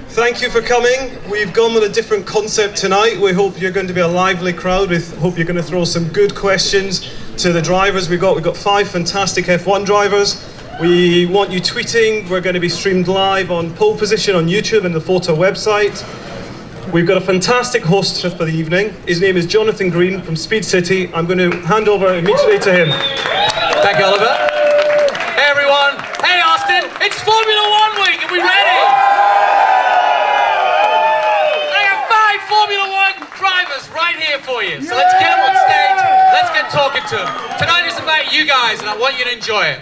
Thank you for coming. We've gone with a different concept tonight. We hope you're going to be a lively crowd. We hope you're going to throw some good questions to the drivers. We've got 5 fantastic F1 drivers. We want you tweeting. We're going to be streamed live on pole position on YouTube and the FOTA website. We've got a fantastic host for the evening. His name is Jonathan Green from Speed City. I'm going to hand over immediately to him. Thank you, Oliver. Hey everyone. Hey Austin. It's Formula 1 week. Are we ready? Right here for you. So let's get them on stage. Let's get talking to them. Tonight is about you guys and I want you to enjoy it.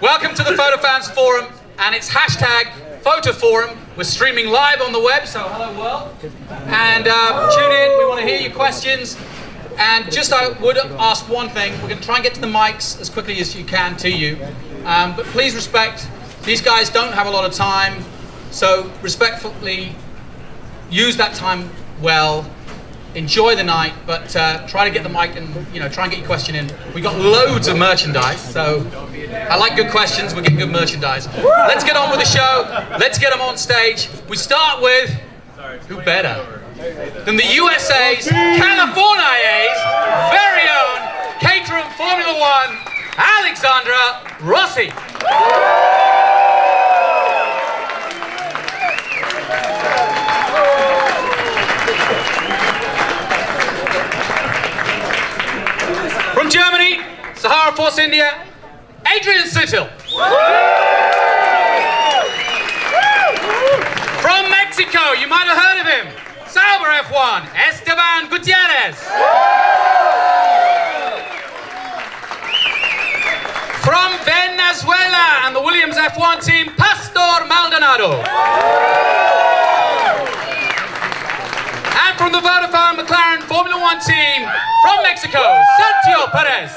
Welcome to the FOTA Fans Forum and it's hashtag FOTA Forum. We're streaming live on the web, so hello world. And tune in, we want to hear your questions. And just I would ask one thing, we're going to try and get to the mics as quickly as you can to you. But please respect, these guys don't have a lot of time, so respectfully use that time well. Enjoy the night, but try to get the mic and try and get your question in. We got loads of merchandise, so I like good questions. We're getting good merchandise. Let's get on with the show. Let's get them on stage. We start with who better than the USA's, California's very own Caterham Formula 1, Alexandra Rossi. From Germany, Sahara Force India, Adrian Sutil. From Mexico, you might have heard of him, Sauber F1, Esteban Gutierrez. From Venezuela and the Williams F1 team, Pastor Maldonado. And from the Vodafone McLaren Formula 1 team, from Mexico, Sergio Perez.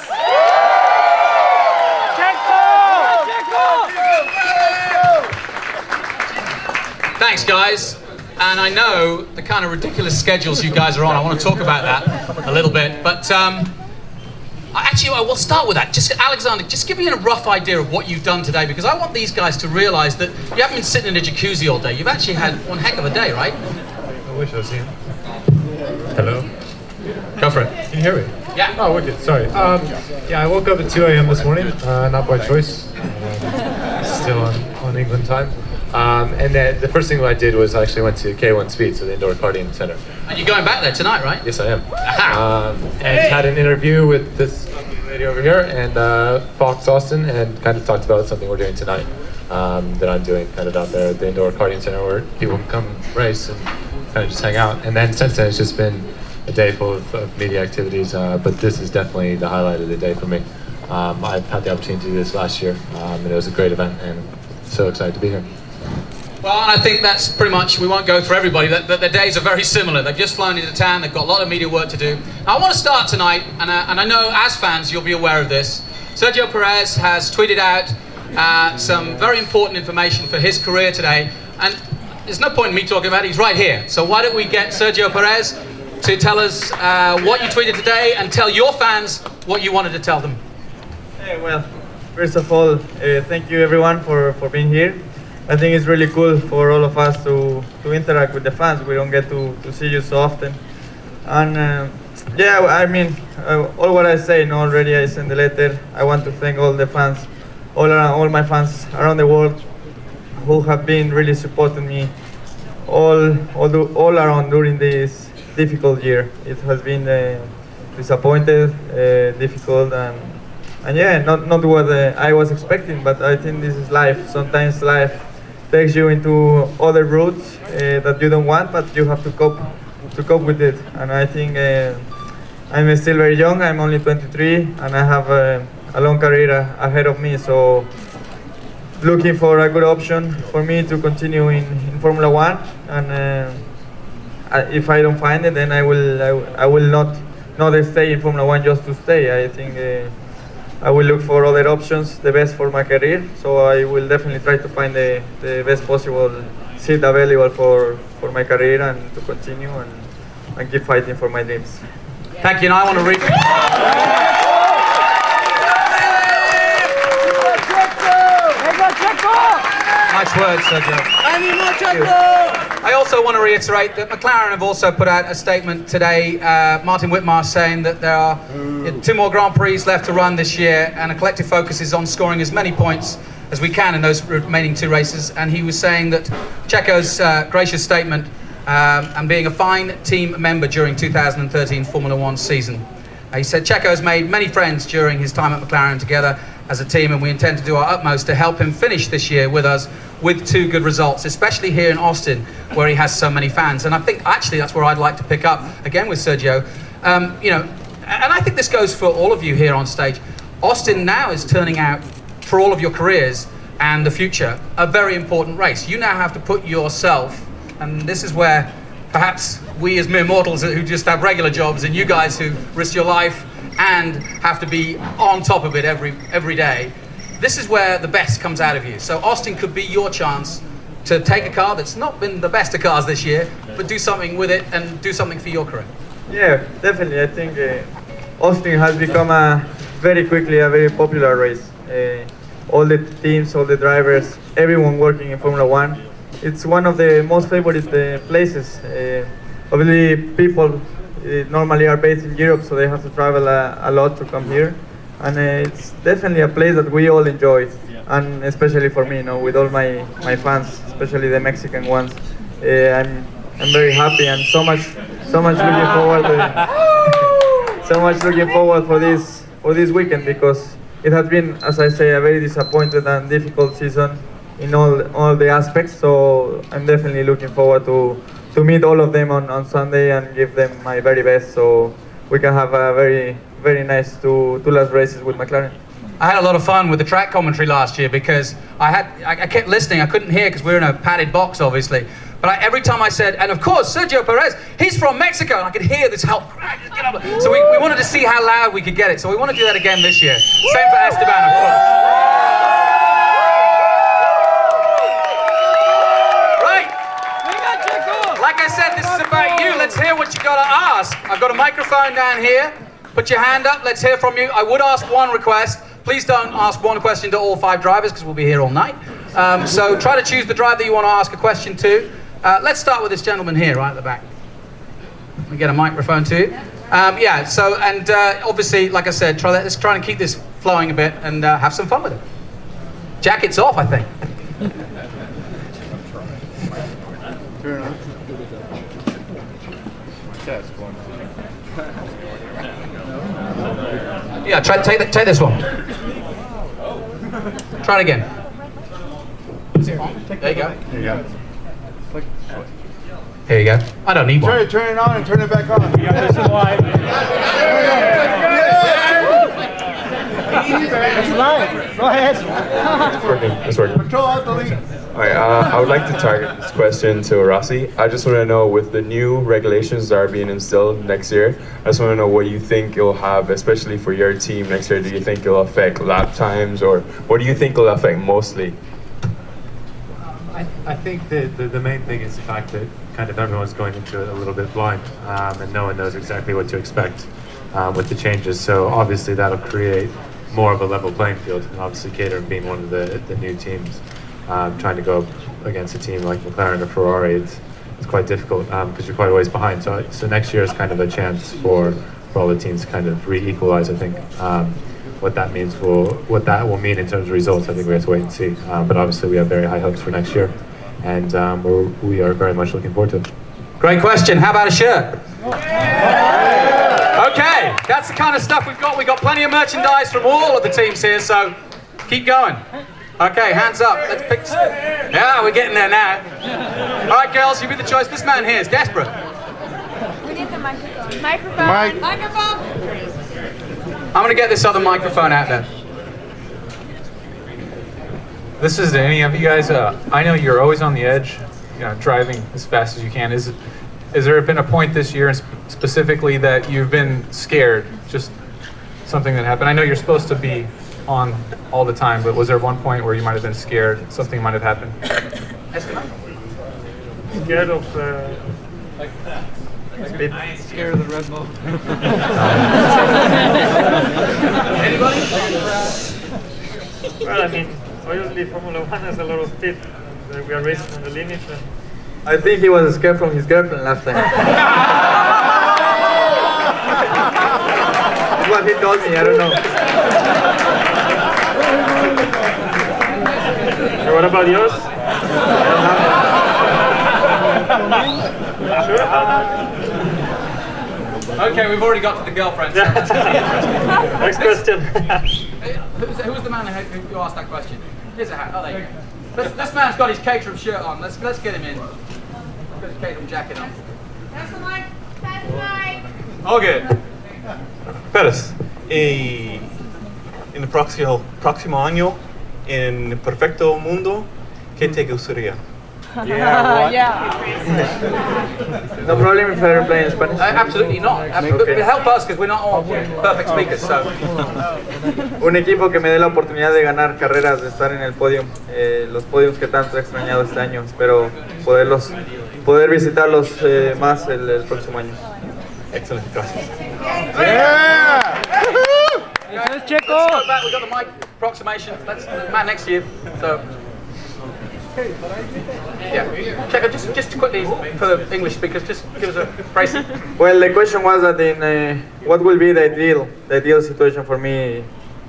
Thanks, guys. And I know the kind of ridiculous schedules you guys are on. I want to talk about that a little bit. But actually, I will start with that. Just Alexander, just give me a rough idea of what you've done today, because I want these guys to realize that you haven't been sitting in a jacuzzi all day. You've actually had one heck of a day, right? I wish I was here. Hello? Go for it. Can you hear me? Yeah. Oh, wicked. Sorry. Yeah, I woke up at 2 a.m. this morning, not by choice. Still on England time. And then the first thing I did was I actually went to K1 Speed, so the indoor karting center. And you're going back there tonight, right? Yes, I am. And had an interview with this lady over here and Fox Austin, and kind of talked about something we're doing tonight that I'm doing kind of out there at the indoor karting center where people can come race and kind of just hang out. And then since then it's just been a day full of media activities, but this is definitely the highlight of the day for me. I've had the opportunity to do this last year, and it was a great event, and so excited to be here. Well, and I think that's pretty much, we won't go through everybody, that their days are very similar. They've just flown into town, they've got a lot of media work to do. Now, I want to start tonight, and I know as fans you'll be aware of this. Sergio Perez has tweeted out some very important information for his career today, and there's no point in me talking about it, he's right here. So why don't we get Sergio Perez to tell us what you tweeted today and tell your fans what you wanted to tell them. Hey, well, first of all, thank you everyone for being here. I think it's really cool for all of us to interact with the fans. We don't get to see you so often. And yeah, I mean, all what I say, already I sent the letter. I want to thank all the fans, all my fans around the world who have been really supporting me all around during this difficult year. It has been disappointed, difficult, and yeah, not what I was expecting, but I think this is life. Sometimes life takes you into other routes that you don't want, but you have to cope with it. And I think I'm still very young. I'm only 23, and I have a long career ahead of me. So looking for a good option for me to continue in Formula 1, and if I don't find it, then I will not stay in Formula 1 just to stay. I think I will look for other options, the best for my career. So I will definitely try to find the best possible seat available for my career and to continue and keep fighting for my dreams. Thank you, and I want to read... Nice words, Sergio. I also want to reiterate that McLaren have also put out a statement today, Martin Whitmar saying that there are 2 more Grand Prix left to run this year and a collective focus is on scoring as many points as we can in those remaining 2 races. And he was saying that Checo's gracious statement and being a fine team member during 2013 Formula One season. He said Checo has made many friends during his time at McLaren together as a team, and we intend to do our utmost to help him finish this year with us with 2 good results, especially here in Austin, where he has so many fans. And I think actually that's where I'd like to pick up again with Sergio. You know, and I think this goes for all of you here on stage. Austin now is turning out, for all of your careers and the future, a very important race. You now have to put yourself, and this is where perhaps we as mere mortals who just have regular jobs and you guys who risk your life and have to be on top of it every day, this is where the best comes out of you. So Austin could be your chance to take a car that's not been the best of cars this year, but do something with it and do something for your career. Yeah, definitely. I think Austin has become very quickly a very popular race. All the teams, all the drivers, everyone working in Formula One. It's one of the most favorite places. Obviously, people normally are based in Europe, so they have to travel a lot to come here. And it's definitely a place that we all enjoy, and especially for me, you know, with all my fans, especially the Mexican ones. I'm very happy and so much looking forward for this weekend, because it has been, as I say, a very disappointed and difficult season in all the aspects. So I'm definitely looking forward to meet all of them on Sunday and give them my very best, so we can have a very nice two last races with McLaren. I had a lot of fun with the track commentary last year because I kept listening. I couldn't hear because we were in a padded box, obviously. But every time I said, and of course, Sergio Perez, he's from Mexico, and I could hear this help. So we wanted to see how loud we could get it. So we want to do that again this year. Same for Esteban, of course. Right. Like I said, this is about you. Let's hear what you got to ask. I've got a microphone down here. Put your hand up. Let's hear from you. I would ask one request. Please don't ask one question to all 5 drivers because we'll be here all night. So try to choose the driver that you want to ask a question to. Let's start with this gentleman here, right at the back. Let me get a microphone to you. Yeah, so, and obviously, like I said, let's try and keep this flowing a bit and have some fun with it. Jackets off, I think. Turn on. Yeah, take this one. Try it again. There you go. Here you go. Here you go. I don't need one. Turn it on and turn it back on. You got this live. It's live. Go ahead. It's working. Control out the lead. All right, I would like to target this question to Rossi. I just want to know, with the new regulations that are being instilled next year, I just want to know what you think it will have, especially for your team next year. Do you think it will affect lap times, or what do you think it will affect mostly? I think the main thing is the fact that kind of everyone's going into it a little bit blind, and no one knows exactly what to expect with the changes. So obviously that'll create more of a level playing field, and obviously Cedar being one of the new teams, trying to go against a team like McLaren or Ferrari, it's quite difficult because you're quite a ways behind. So next year is kind of a chance for all the teams to kind of re-equalize, I think. What that will mean in terms of results, I think we have to wait and see. But obviously we have very high hopes for next year, and we are very much looking forward to it. Great question. How about a shirt? Okay, that's the kind of stuff we've got. We've got plenty of merchandise from all of the teams here, so keep going. Okay, hands up. Let's pick. Yeah, we're getting there now. All right, girls, you be the choice. This man here is desperate. We need the microphone. Microphone. I'm going to get this other microphone out there. This is to any of you guys. I know you're always on the edge, driving as fast as you can. Has there been a point this year specifically that you've been scared? Just something that happened. I know you're supposed to be on all the time, but was there one point where you might have been scared something might have happened? Scared of speed. Scared of the Red Bull. Anybody? Well, I mean, obviously Formula One has a lot of speed. We are racing on the limits. And I think he was scared from his girlfriend last time. That's what he told me, I don't know. so what about yours? Okay, we've already got to the girlfriend. Next question. Who was the man who asked that question? Here's a hat. Oh, there you go. This man's got his Caterham shirt on. Let's get him in. Got his Caterham jacket on. That's the mic. That's the mic. All good. Perez, en el próximo año, en el perfecto mundo, ¿qué te gustaría? Yeah. No problem if I play in Spanish? Absolutely not. Absolutely. Okay. Help us because we're not all perfect speakers. So. Un equipo que me dé la oportunidad de ganar carreras, de estar en el podium, los podiums que tanto he extrañado este año. Espero poder visitarlos más el próximo año. Excelente, gracias. Yeah! Let's go back. We've got the mic approximation. That's the man next to you. So. Yeah. Checo, just quickly for the English speakers, just give us a price. Well, the question was that in what will be the ideal situation for me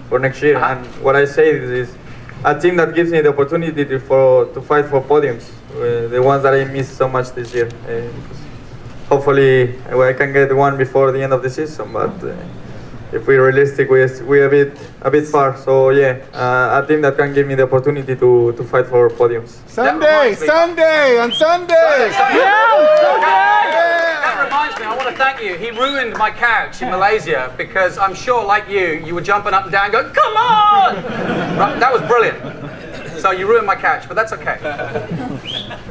for next year, and what I say is a team that gives me the opportunity to fight for podiums, the ones that I missed so much this year. Hopefully, I can get one before the end of the season, but if we're realistic, we're a bit far. So yeah, a team that can give me the opportunity to fight for podiums. Sunday! On Sunday! That reminds me, I want to thank you. He ruined my couch in Malaysia because I'm sure, like you were jumping up and down going, come on! Right, that was brilliant. So you ruined my couch, but that's okay.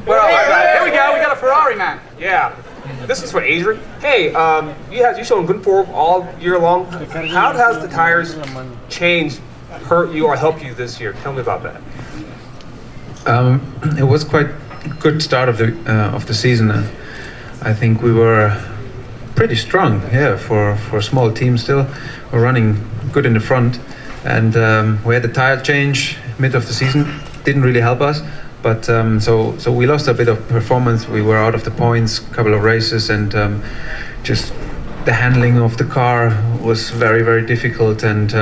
Where are we? Here we go, we got a Ferrari man. Yeah. This is for Adrian. Hey, you shown good form all year long. How has the tires changed, hurt you, or helped you this year? Tell me about that. It was quite a good start of the season. I think we were pretty strong, for a small team still. We're running good in the front, and we had the tire change mid of the season. Didn't really help us. But so we lost a bit of performance. We were out of the points, a couple of races, and just the handling of the car was very, very difficult and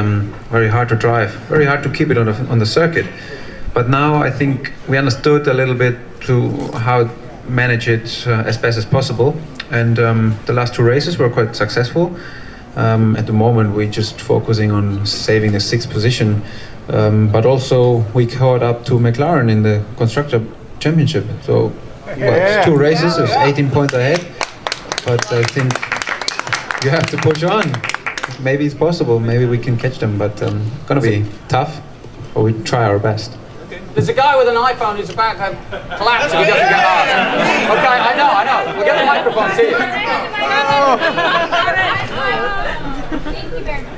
very hard to drive, very hard to keep it on the circuit. But now I think we understood a little bit to how to manage it as best as possible. And the last two races were quite successful. At the moment, we're just focusing on saving the 6th position. But also we caught up to McLaren in the Constructor Championship. So it's 2 races, it's 18 points ahead. But I think you have to push on. Maybe it's possible, maybe we can catch them, but gonna be tough, but we try our best. There's a guy with an iPhone who's about to collapse if he doesn't get asked. Okay, I know. We'll get the microphone to you. Thank you very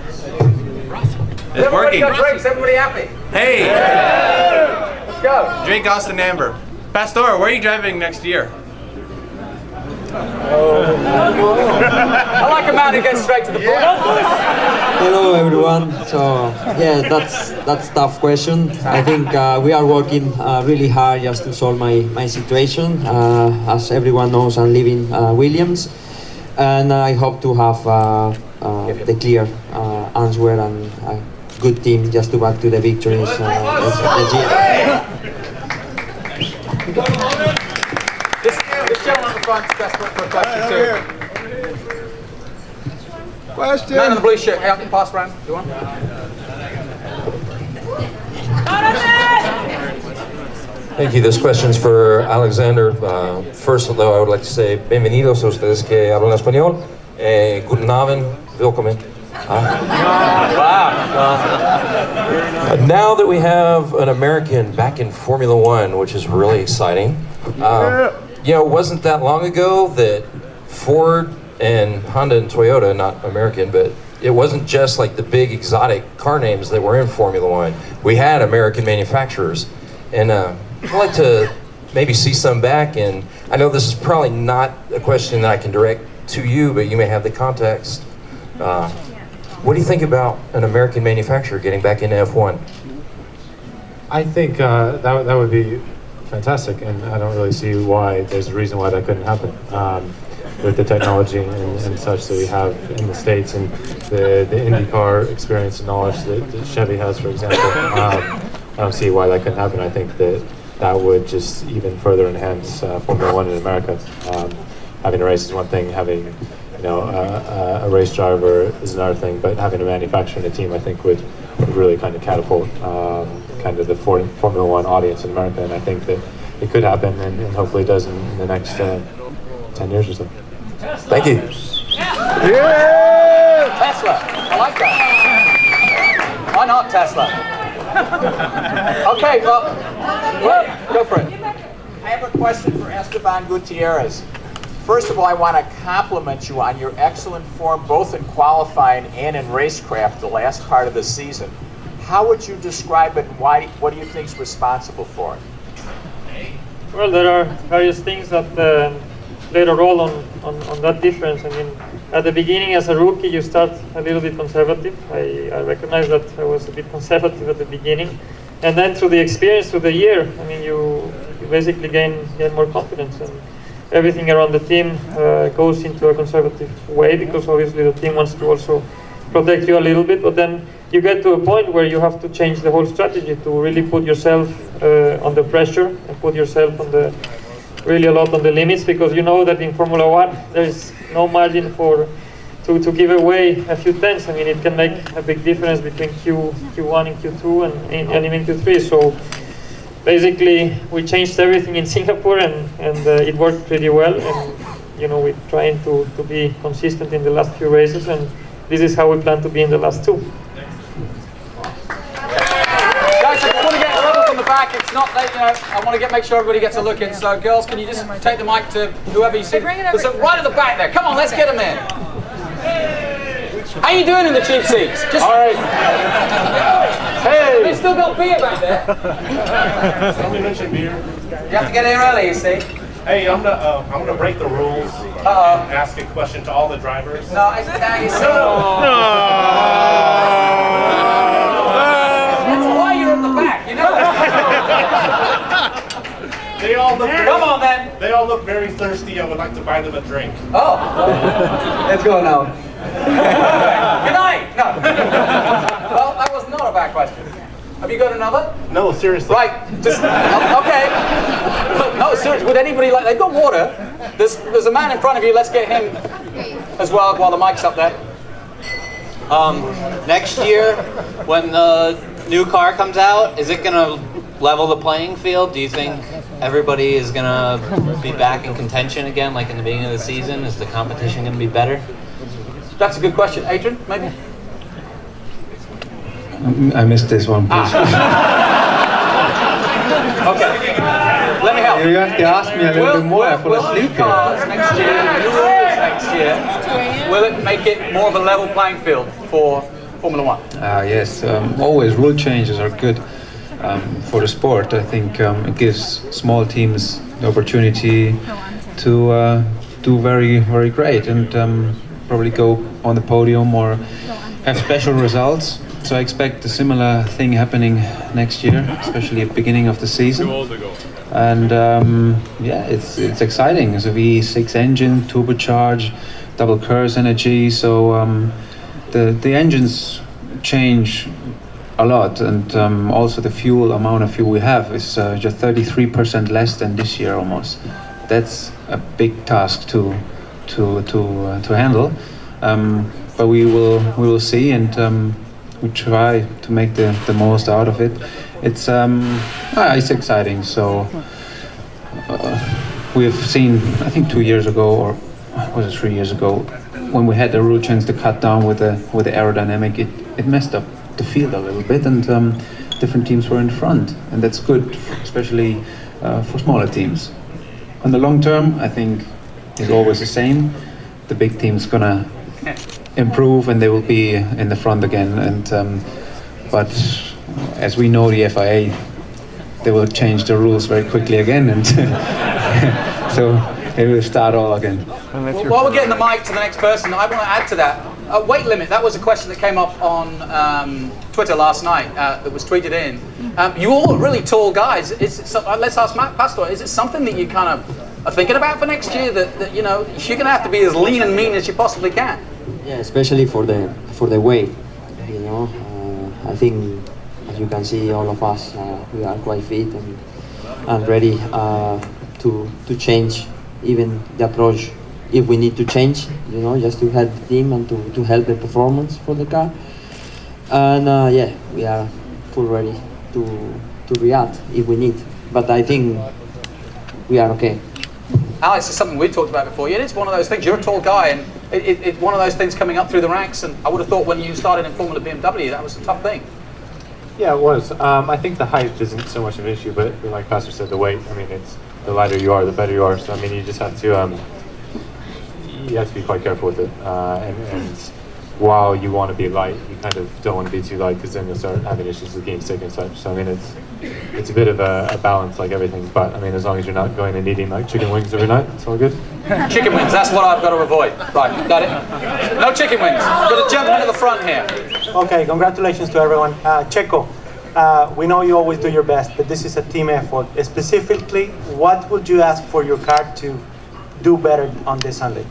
much. It's working. Got drinks, everybody happy? Hey! Let's go. Drink Austin Amber. Pastor, where are you driving next year? I like a man who gets straight to the point. Hello everyone. So yeah, that's tough question. I think we are working really hard just to solve my situation. As everyone knows, I'm leaving Williams, and I hope to have the clear answer and a good team just to back to the victories next year. This gentleman at the front is desperate for a question too. Question. Man in the blue shirt. Hey, I can pass around. Do you want? Thank you. This question's for Alexander. First, though, I would like to say bienvenidos a ustedes que hablan español. Guten Abend, willkommen. Now that we have an American back in Formula One, which is really exciting. You know, it wasn't that long ago that Ford and Honda and Toyota, not American, but it wasn't just like the big exotic car names that were in Formula One. We had American manufacturers. And I'd like to maybe see some back? And I know this is probably not a question that I can direct to you, but you may have the context. What do you think about an American manufacturer getting back into F1? I think that would be fantastic, and I don't really see why there's a reason why that couldn't happen. With the technology and such that we have in the States, and the IndyCar experience and knowledge that Chevy has, for example, I don't see why that couldn't happen. I think that would just even further enhance Formula One in America. Having a race is one thing, having a race driver is another thing, but having a manufacturer and a team, I think, would really kind of catapult kind of the Formula One audience in America, and I think that it could happen, and hopefully it does in the next 10 years or so. Thank you. Yeah! Tesla. I like that. Why not Tesla? Okay, well, go for it. I have a question for Esteban Gutierrez. First of all, I want to compliment you on your excellent form both in qualifying and in racecraft the last part of the season. How would you describe it, and what do you think is responsible for it? Well, there are various things that played a role on that difference. I mean, at the beginning, as a rookie, you start a little bit conservative. I recognize that I was a bit conservative at the beginning. And then through the experience through the year, I mean, you basically gain more confidence. And everything around the team goes into a conservative way, because obviously the team wants to also protect you a little bit. But then you get to a point where you have to change the whole strategy to really put yourself under pressure and put yourself on really a lot on the limits, because you know that in Formula One there is no margin to give away a few tenths. I mean, it can make a big difference between Q1 and Q2 and even Q3. So basically, we changed everything in Singapore, and it worked pretty well. And we're trying to be consistent in the last few races, and this is how we plan to be in the last two. Guys, I want to get levels on the back. It's not that, I want to make sure everybody gets a look in. So, girls, can you just take the mic to whoever you see? There's right at the back there. Come on, let's get them in. How you doing in the cheap seats? All right. Hey. They've still got beer back there. Somebody mentioned beer. You have to get here early, you see. Hey, I'm gonna break the rules and ask a question to all the drivers. No, I think now you see. That's why you're at the back, you know. They all look. Come on, then. They all look very thirsty. I would like to buy them a drink. Oh. Let's go now. Good night. No. Well, that was not a bad question. Have you got another? No, seriously. Right. Just okay. No, seriously. Would anybody like? They've got water. There's a man in front of you. Let's get him as well while the mic's up there. Next year, when the new car comes out, is it gonna level the playing field? Do you think everybody is gonna be back in contention again, like in the beginning of the season? Is the competition gonna be better? That's a good question. Adrian, maybe? I missed this one, please. Okay. Let me help. You have to ask me a little bit more. I fall asleep here. Next year, new rules next year, will it make it more of a level playing field for Formula One? Yes, always rule changes are good for the sport. I think it gives small teams the opportunity to do very, very great and probably go on the podium or have special results. So I expect a similar thing happening next year, especially at the beginning of the season. And yeah, it's exciting. It's a V6 engine, turbocharged, double Curse energy. So the engines change a lot, and also the amount of fuel we have is just 33% less than this year almost. That's a big task to handle. But we will see, and we try to make the most out of it. It's exciting. So we've seen, I think 2 years ago, or was it 3 years ago, when we had the rule change to cut down with the aerodynamic, it messed up the field a little bit, and different teams were in front, and that's good, especially for smaller teams. On the long term, I think it's always the same. The big team's gonna improve, and they will be in the front again. And but as we know, the FIA they will change the rules very quickly again, and so it will start all again. Well, while we're getting the mic to the next person, I want to add to that. Weight limit, that was a question that came up on Twitter last night that was tweeted in. You all are really tall guys. Let's ask Matt Pastor, is it something that you kind of are thinking about for next year, that you know, you're going to have to be as lean and mean as you possibly can? Yeah, especially for the weight. You know, I think, as you can see, all of us, we are quite fit and ready to change even the approach if we need to change, you know, just to help the team and to help the performance for the car. And yeah, we are full ready to react if we need. But I think we are okay. Alex, it's something we talked about before. It's one of those things. You're a tall guy, and it's one of those things coming up through the ranks. And I would have thought when you started in Formula BMW, that was a tough thing. Yeah, it was. I think the height isn't so much of an issue, but like Pastor said, the weight. I mean, it's the lighter you are, the better you are. So I mean, you just have to be quite careful with it. And while you want to be light, you kind of don't want to be too light, because then you'll start having issues with getting sick and such. So I mean, it's a bit of a balance, like everything. But I mean, as long as you're not going and eating like chicken wings every night, it's all good. Chicken wings, that's what I've got to avoid. Right, got it? No chicken wings. Got to jump into the front here. Okay, congratulations to everyone. Checo, we know you always do your best, but this is a team effort. Specifically, what would you ask for your car to do better on this Sunday?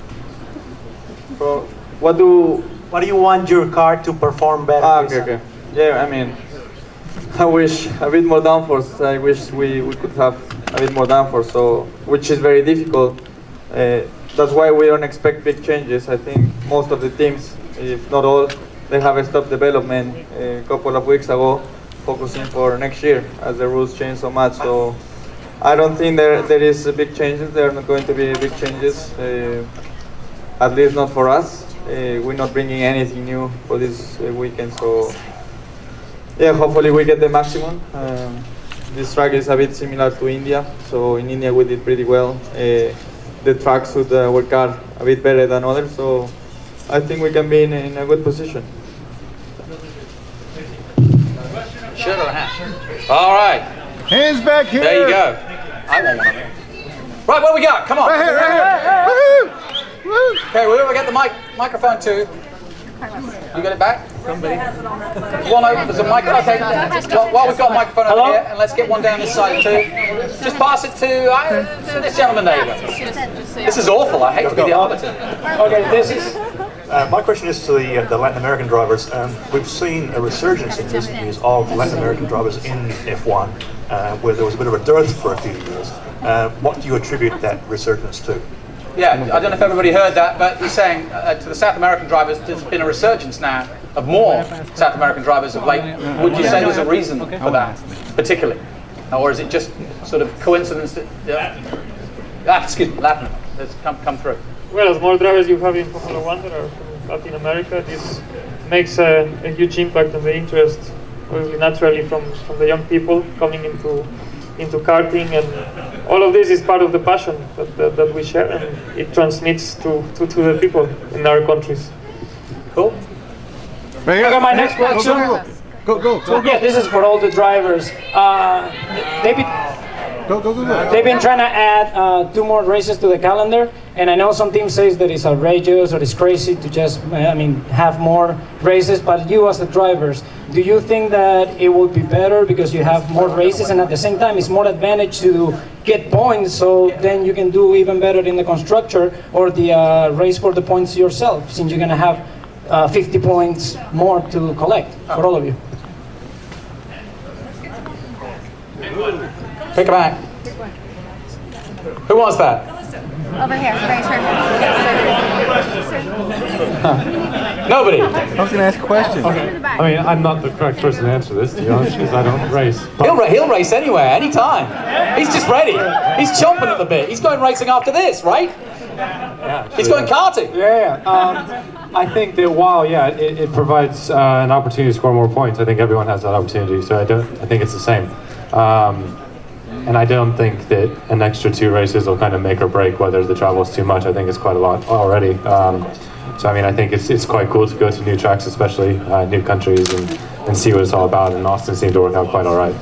So, what do you want your car to perform better? Okay. Yeah, I mean, I wish a bit more downforce. I wish we could have a bit more downforce, so which is very difficult. That's why we don't expect big changes. I think most of the teams, if not all, they have stopped development a couple of weeks ago, focusing for next year as the rules change so much. So I don't think there is big changes. There are not going to be big changes, at least not for us. We're not bringing anything new for this weekend, so yeah, hopefully we get the maximum. This track is a bit similar to India, so in India we did pretty well. The track suit our car a bit better than others, so I think we can be in a good position. Shirt or a hat? All right. Hands back here. There you go. I want one. Right, where we go? Come on. Right here, right here. Okay, where do I get the microphone to? You get it back? Somebody. There's a mic. Okay. While we've got a microphone over here, and let's get one down this side too. Just pass it to this gentleman there. This is awful. I hate to be the arbiter. Okay, this is. My question is to the Latin American drivers. We've seen a resurgence in recent years of Latin American drivers in F1, where there was a bit of a dearth for a few years. What do you attribute that resurgence to? Yeah, I don't know if everybody heard that, but he's saying to the South American drivers, there's been a resurgence now of more South American drivers of late. Would you say there's a reason for that, particularly? Or is it just sort of coincidence that, Latin has come through? Well, as more drivers you have in Formula 1 that are from Latin America, this makes a huge impact on the interest, obviously naturally from the young people coming into karting, and all of this is part of the passion that we share, and it transmits to the people in our countries. Cool. Right here. Okay, my next question. Go. Yeah, this is for all the drivers. They've been trying to add 2 more races to the calendar, and I know some teams say that it's outrageous or it's crazy to just, have more races. But you, as the drivers, do you think that it would be better because you have more races, and at the same time it's more advantage to get points, so then you can do even better in the constructor or the race for the points yourself, since you're gonna have 50 points more to collect for all of you? Pick a back. Who wants that? Over here, Nobody. I was going to ask a question. I mean, I'm not the correct person to answer this, to be honest, because I don't race. He'll race anywhere, anytime. He's just ready. He's chomping at the bit. He's going racing after this, right? Yeah, he's going karting. Yeah. I think that while it provides an opportunity to score more points, I think everyone has that opportunity. So I think it's the same. And I don't think that an extra 2 races will kind of make or break whether the travel is too much. I think it's quite a lot already. So I mean, I think it's quite cool to go to new tracks, especially new countries, and see what it's all about. And Austin seemed to work out quite all right.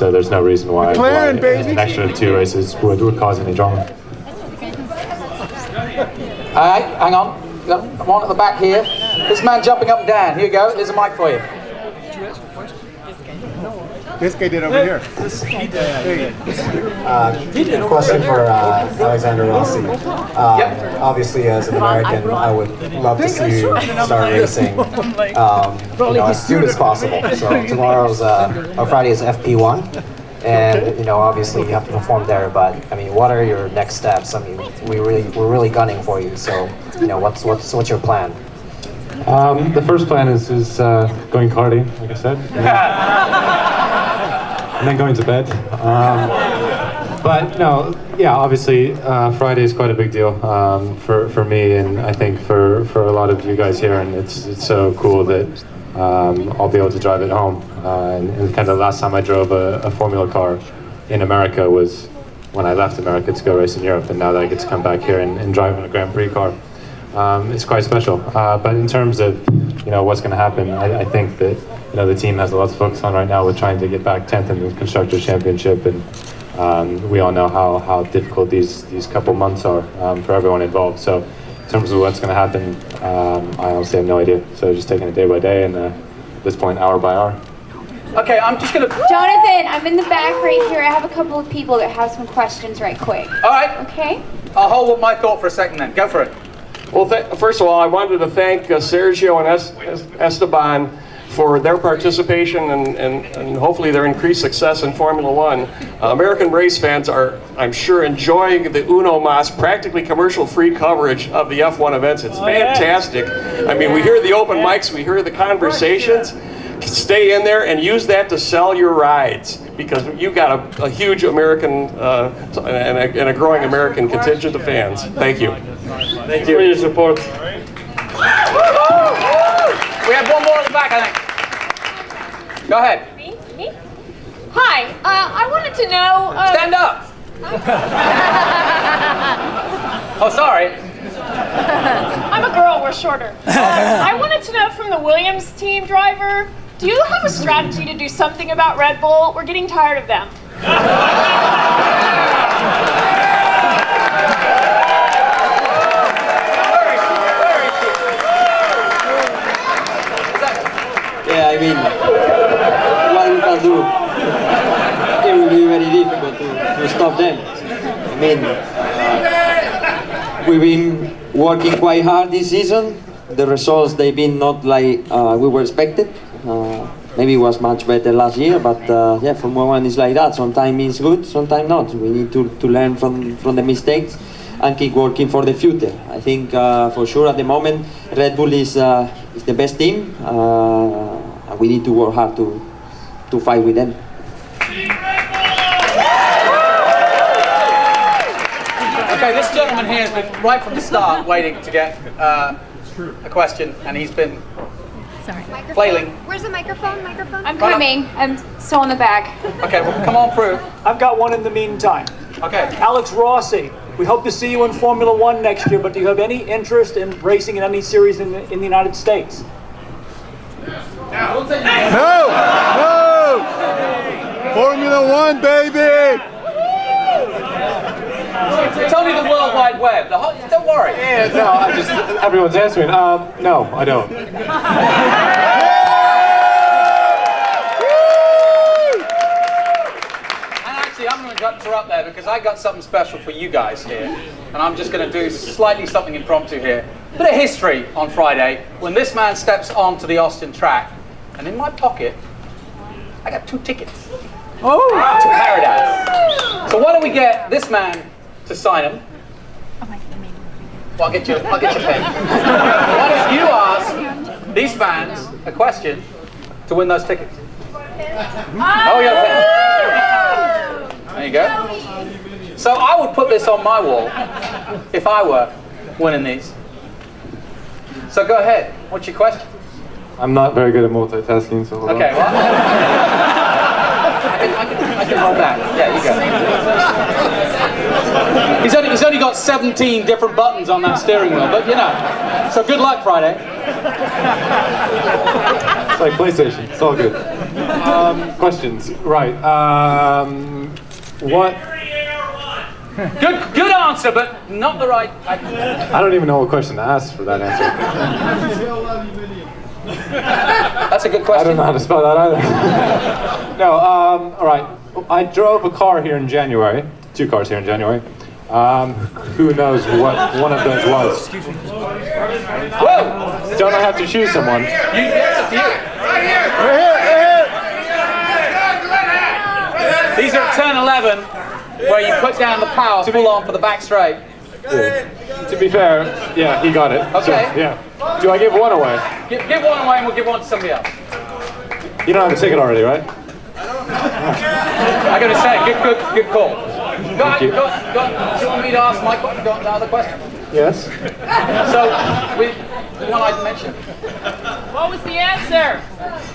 So there's no reason why McLaren, baby. an extra 2 races would cause any drama. Alright, hang on. Come on at the back here. This man jumping up and down. Here you go. There's a mic for you. This guy did over here. A question for Alexander Rossi. Obviously, as an American, I would love to see you start racing as soon as possible. So tomorrow's or Friday is FP1, and obviously you have to perform there. But I mean, what are your next steps? I mean, we're really gunning for you. So what's your plan? The first plan is going karting, like I said. And then going to bed. But no, yeah, obviously Friday is quite a big deal for me, and I think for a lot of you guys here, and it's so cool that I'll be able to drive it home. And kind of the last time I drove a Formula car in America was when I left America to go race in Europe, and now that I get to come back here and drive in a Grand Prix car, it's quite special. But in terms of what's going to happen, I think that the team has a lot to focus on right now with trying to get back 10th in the Constructors' Championship, and we all know how difficult these couple months are for everyone involved. So in terms of what's going to happen, I honestly have no idea. So just taking it day by day, and at this point, hour by hour. Okay, I'm just going to... Jonathan, I'm in the back right here. I have a couple of people that have some questions right quick. All right. Okay. I'll hold up my thought for a second then. Go for it. Well, first of all, I wanted to thank Sergio and Esteban for their participation and hopefully their increased success in Formula One. American race fans are, I'm sure, enjoying the Uno Mas practically commercial-free coverage of the F1 events. It's fantastic. I mean, we hear the open mics, we hear the conversations. Stay in there and use that to sell your rides, because you've got a huge American and a growing American contingent of fans. Thank you. Thank you for your support. We have one more at the back, I think. Go ahead. Me? Hi, I wanted to know... Stand up. Oh, sorry. I'm a girl, we're shorter. I wanted to know from the Williams team driver, do you have a strategy to do something about Red Bull? We're getting tired of them. Yeah, I mean, what we can do, it will be very difficult to stop them. I mean, we've been working quite hard this season. The results, they've been not like we were expected. Maybe it was much better last year, but yeah, Formula One is like that. Sometimes it's good, sometimes not. We need to learn from the mistakes and keep working for the future. I think for sure at the moment, Red Bull is the best team. We need to work hard to fight with them. Okay, this gentleman here has been right from the start waiting to get a question, and he's been flailing. Where's the microphone? I'm coming. I'm still in the back. Okay, well, come on through. I've got one in the meantime. Okay. Alex Rossi, we hope to see you in Formula One next year, but do you have any interest in racing in any series in the United States? No! Formula One, baby! It's only the World Wide Web. Don't worry. Yeah, no, I'm just, everyone's answering. No, I don't. I'm going to interrupt there because I got something special for you guys here, and I'm just going to do slightly something impromptu here. Bit of history on Friday when this man steps onto the Austin track, and in my pocket I got 2 tickets to paradise. So why don't we get this man to sign them? Well, I'll get you a pen. Why don't you ask these fans a question to win those tickets? Oh, yeah. There you go. So I would put this on my wall if I were winning these. So go ahead. What's your question? I'm not very good at multitasking, so hold on. Okay, well, I can hold that. Yeah, you go. He's only got 17 different buttons on that steering wheel, but you know. So good luck Friday. It's like PlayStation. It's all good. Questions. Right. What? Good answer, but not the right. I don't even know what question to ask for that answer. That's a good question. I don't know how to spell that either. No. All right. I drove a car here in January. 2 cars here in January. Who knows what one of those was? Excuse me. Whoa! Don't I have to choose someone? Right here. These are at turn 11, where you put down the power full on for the back straight. Yeah. To be fair, yeah, he got it. Okay. So, yeah. Do I give one away? Give one away and we'll give one to somebody else. You don't have a ticket already, right? I gotta say, good call. Do you want me to ask my question? Got another question? Yes. So, the one I mentioned. What was the answer?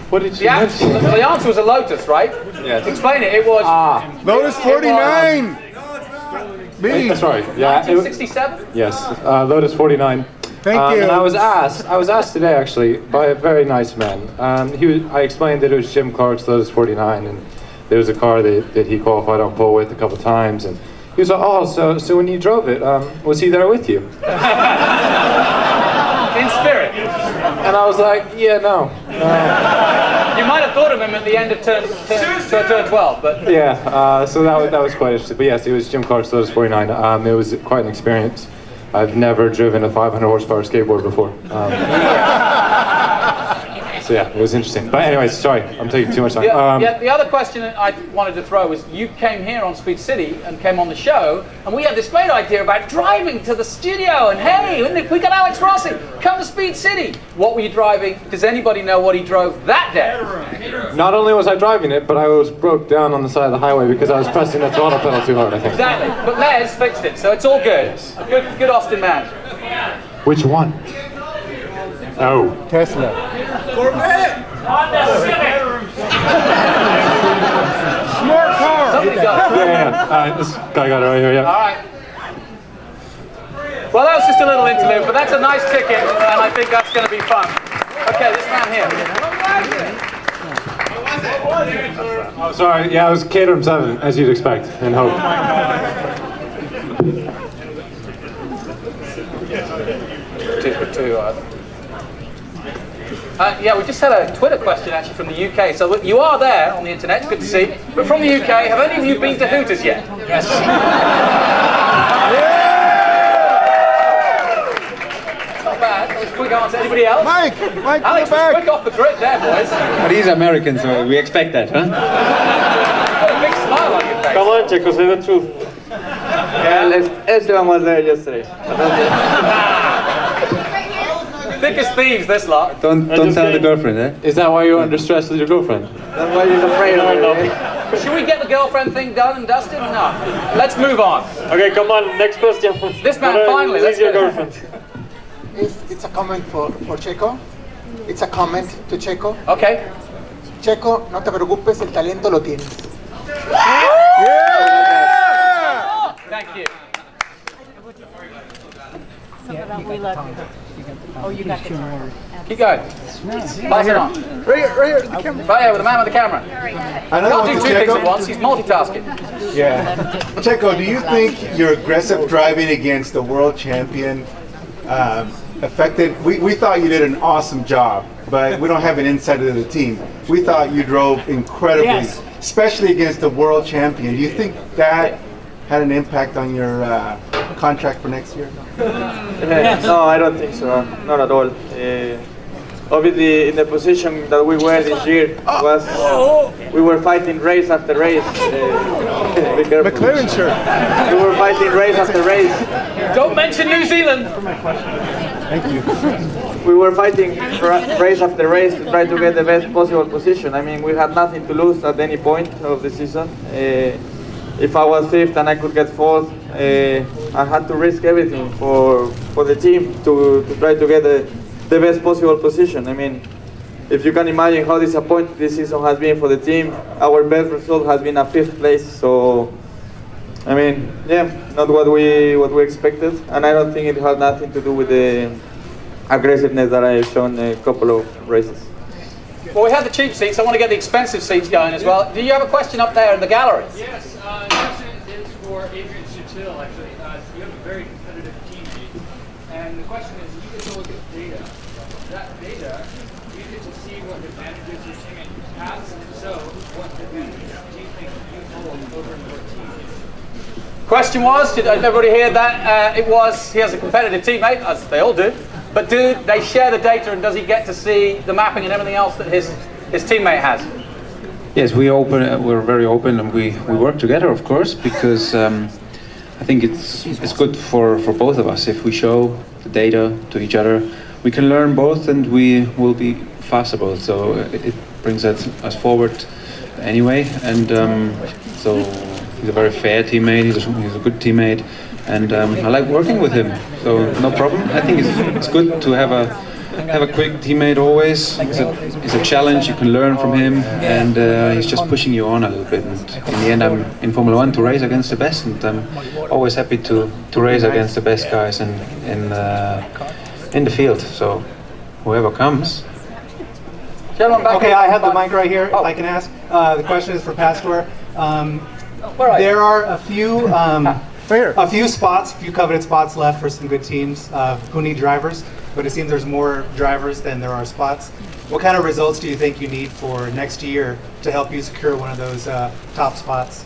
What did you mention? The answer was a Lotus, right? Yes. Explain it. It was... Lotus 49! That's right. Yeah. 1967? Yes. Lotus 49. Thank you. And I was asked today actually by a very nice man. I explained that it was Jim Clark's Lotus 49, and there was a car that he qualified on pole with a couple times, and he was like, "Oh, so when you drove it, was he there with you?" In spirit. And I was like, "Yeah, no." You might have thought of him at the end of turn 12, but... Yeah. So that was quite interesting. But yes, it was Jim Clark's Lotus 49. It was quite an experience. I've never driven a 500 horsepower skateboard before. So yeah, it was interesting. But anyways, sorry, I'm taking too much time. The other question I wanted to throw was, you came here on Speed City and came on the show, and we had this great idea about driving to the studio, and hey, we got Alex Rossi, come to Speed City. What were you driving? Does anybody know what he drove that day? Not only was I driving it, but I was broke down on the side of the highway because I was pressing the throttle pedal too hard, I think. Exactly, but Les fixed it, so it's all good. Good Austin man. Which one? Oh. Tesla. Corvette! Smart car! Yeah. This guy got it right here, yeah. All right. Well, that was just a little interlude, but that's a nice ticket, and I think that's going to be fun. Okay, this man here. Oh, sorry. Yeah, I was Caterham 7, as you'd expect and hope. Yeah, we just had a Twitter question actually from the UK. So look, you are there on the internet, it's good to see. But from the UK, have any of you been to Hooters yet? Yes. That's not bad. That was a quick answer. Anybody else? Mike, Alex was quick off the grid there, boys. But he's American, so we expect that, huh? Got a big smile on your face. Come on, Checo, say the truth. Yeah, Esteban was there yesterday. Thick as thieves, this lot. Don't tell the girlfriend, eh? Is that why you're under stress with your girlfriend? That's why he's afraid of it. Should we get the girlfriend thing done and dusted or not? Let's move on. Okay, come on, next question. This man, finally, let's your go. girlfriend. It's a comment for Checo. It's a comment to Checo. Okay. Checo, no te preocupes, el talento lo tienes. Yeah! Thank you. We love you. Oh, you got the time. Keep going. Pass it on. Right here, the camera. Right here with the man with the camera. I know Can't do two things at once, he's multitasking. Yeah. Checo, do you think your aggressive driving against the world champion affected? We thought you did an awesome job, but we don't have an insider of the team. We thought you drove incredibly, especially against the world champion. Do you think that had an impact on your contract for next year? No, I don't think so. Not at all. Obviously, in the position that we were this year, we were fighting race after race. McLaren shirt. We were fighting race after race. Don't mention New Zealand. Thank you. We were fighting race after race to try to get the best possible position. I mean, we had nothing to lose at any point of the season. If I was fifth and I could get fourth, I had to risk everything for the team to try to get the best possible position. I mean, if you can imagine how disappointing this season has been for the team, our best result has been a fifth place. So, I mean, yeah, not what we expected, and I don't think it had nothing to do with the aggressiveness that I have shown a couple of races. Well, we have the cheap seats. I want to get the expensive seats going as well. Do you have a question up there in the gallery? Yes, the question is for Adrian Sutil, actually. You have a very competitive teammate, and the question is, you get to look at data. That data, you get to see what advantages your teammate has, and if so, what advantages do you think you hold over your teammate? Question was, did everybody hear that? It was, he has a competitive teammate, as they all do, but do they share the data, and does he get to see the mapping and everything else that his teammate has? Yes, we're very open, and we work together, of course, because I think it's good for both of us if we show the data to each other. We can learn both, and we will be faster both, so it brings us forward anyway. And so he's a very fair teammate, he's a good teammate, and I like working with him, so no problem. I think it's good to have a quick teammate always. It's a challenge, you can learn from him, and he's just pushing you on a little bit. And in the end, I'm in Formula 1 to race against the best, and I'm always happy to race against the best guys in the field. So whoever comes. Okay, I have the mic right here, if I can ask. The question is for Pastor. There are a few spots, a few coveted spots left for some good teams who need drivers, but it seems there's more drivers than there are spots. What kind of results do you think you need for next year to help you secure one of those top spots?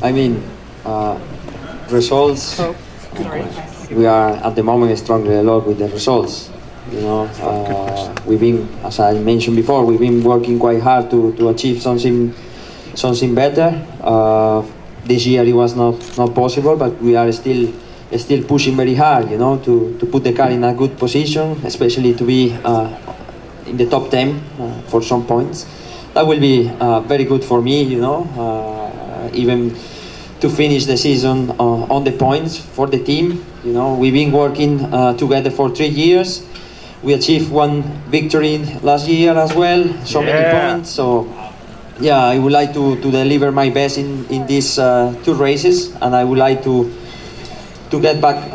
I mean, results. We are at the moment struggling a lot with the results. You know, we've been, as I mentioned before, we've been working quite hard to achieve something better. This year it was not possible, but we are still pushing very hard. You know, to put the car in a good position, especially to be in the top 10 for some points. That will be very good for me. You know, even to finish the season on the points for the team. You know, we've been working together for 3 years. We achieved one victory last year as well, so many points. So yeah, I would like to deliver my best in these 2 races, and I would like to get back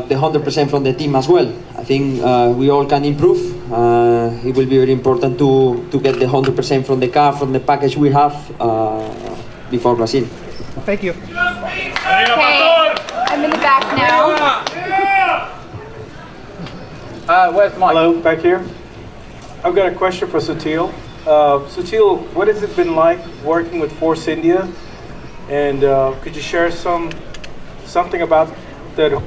the 100% from the team as well. I think we all can improve. It will be very important to get the 100% from the car, from the package we have before Brazil. Thank you. Okay, I'm in the back now. Where's Mike? Hello, back here. I've got a question for Sutil. Sutil, what has it been like working with Force India? And could you share something about that?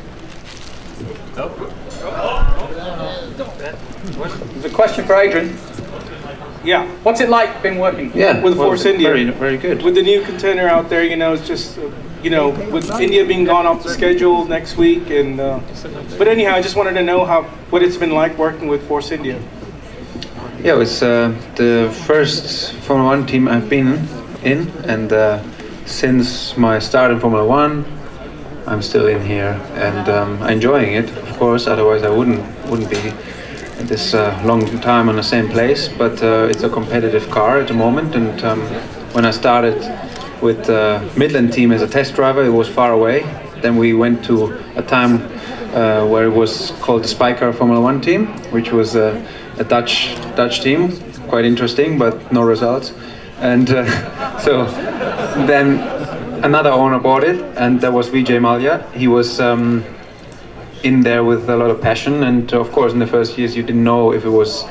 There's a question for Adrian. Yeah. What's it like been working with Force India? Very, very good. With the new container out there, you know, it's just, you know, with India being gone off the schedule next week, and but anyhow, I just wanted to know what it's been like working with Force India. Yeah, it's the first Formula 1 team I've been in, and since my start in Formula 1, I'm still in here, and I'm enjoying it, of course. Otherwise, I wouldn't be this long time on the same place. But it's a competitive car at the moment, and when I started with Midland team as a test driver, it was far away. Then we went to a time where it was called the Spycar Formula 1 team, which was a Dutch team, quite interesting, but no results. And so then another owner bought it, and that was Vijay Mallya. He was in there with a lot of passion, and of course in the first years you didn't know if it was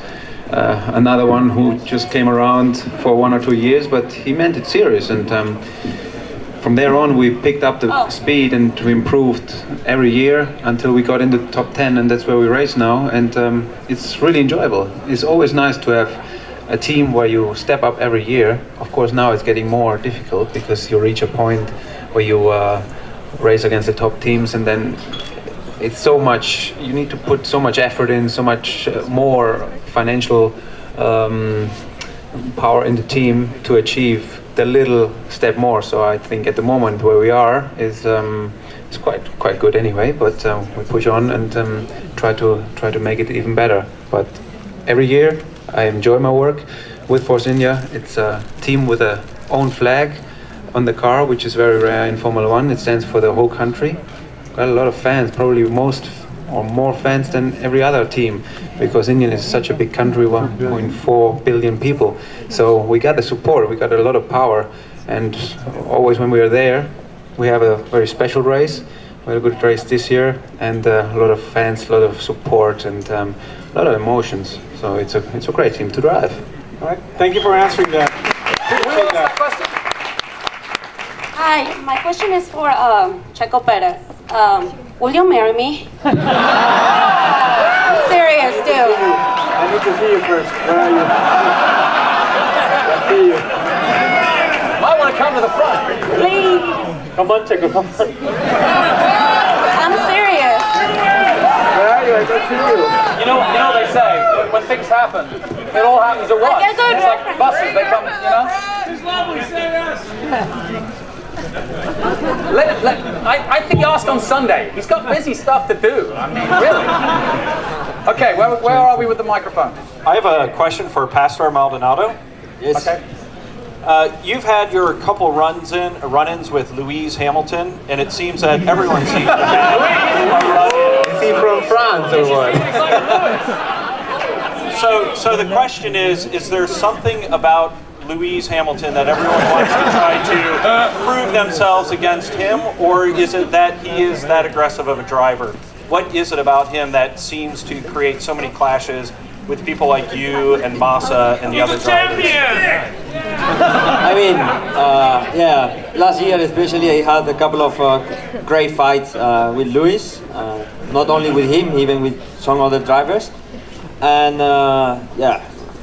another one who just came around for 1 or 2 years, but he meant it serious. And from there on we picked up the speed, and we improved every year until we got into the top 10, and that's where we race now. And it's really enjoyable. It's always nice to have a team where you step up every year. Of course now it's getting more difficult because you reach a point where you race against the top teams, and then it's so much, you need to put so much effort in, so much more financial power in the team to achieve the little step more. So I think at the moment where we are is it's quite good anyway, but we push on and try to make it even better. But every year I enjoy my work with Force India. It's a team with a own flag on the car, which is very rare in Formula 1. It stands for the whole country. Got a lot of fans, probably or more fans than every other team, because India is such a big country, 1.4 billion people. So we got the support, we got a lot of power, and always when we are there, we have a very special race. We had a good race this year, and a lot of fans, a lot of support, and a lot of emotions. So it's a great team to drive. All right, thank you for answering that. Hi, my question is for Checo Perez. Will you marry me? I'm serious, dude. I need to see you first. Where are you? I see you. Might want to come to the front. Please. Come on, Checo, come on. I'm serious. Where are you? I don't see you. You know they say when things happen, it all happens at once. It's like buses, they come, you know. It's lovely, say yes. I think you ask on Sunday. He's got busy stuff to do. I mean, really. Okay, where are we with the microphone? I have a question for Pastor Maldonado. Yes. Okay. You've had your couple run-ins with Lewis Hamilton, and it seems that everyone seems to have a run-in. Is he from France or what? So the question is there something about Lewis Hamilton that everyone wants to try to prove themselves against him, or is it that he is that aggressive of a driver? What is it about him that seems to create so many clashes with people like you and Massa and the other drivers? I mean, yeah, last year especially I had a couple of great fights with Lewis, not only with him, even with some other drivers. And yeah,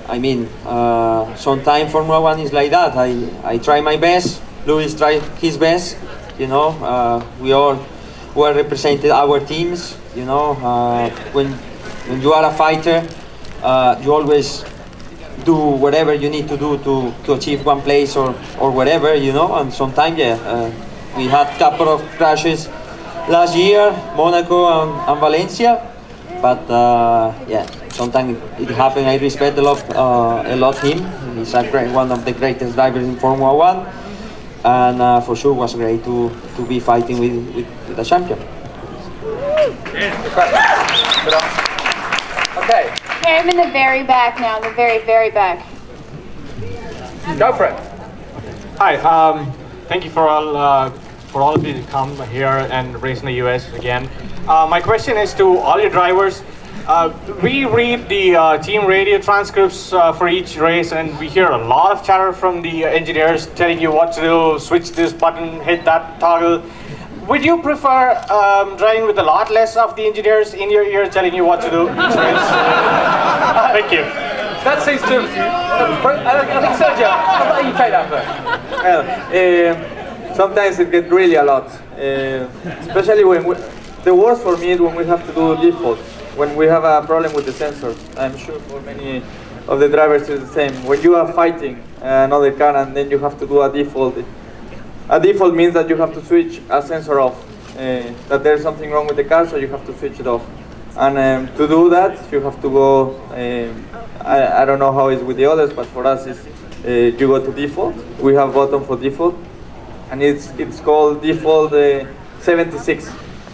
I mean, sometimes Formula One is like that. I try my best, Lewis try his best, you know. We all well represented our teams, you know. When you are a fighter, you always do whatever you need to do to achieve one place or whatever, you know. And sometimes, yeah, we had a couple of crashes last year, Monaco and Valencia, but yeah, sometimes it happened. I respect a lot him. He's one of the greatest drivers in Formula One, and for sure was great to be fighting with the champion. Okay. Okay, I'm in the very back now, in the very, very back. Go for it. Hi, thank you for all of you to come here and race in the US again. My question is to all your drivers. We read the team radio transcripts for each race, and we hear a lot of chatter from the engineers telling you what to do, switch this button, hit that toggle. Would you prefer driving with a lot less of the engineers in your ear telling you what to do each race? Thank you. That seems to... I think Sergio, how about you take that first? Sometimes it gets really a lot, especially when the worst for me is when we have to do default, when we have a problem with the sensor. I'm sure for many of the drivers it's the same. When you are fighting another car and then you have to do a default means that you have to switch a sensor off, that there's something wrong with the car, so you have to switch it off. And to do that, you have to go, I don't know how it's with the others, but for us it's, you go to default. We have button for default, and it's called default 76.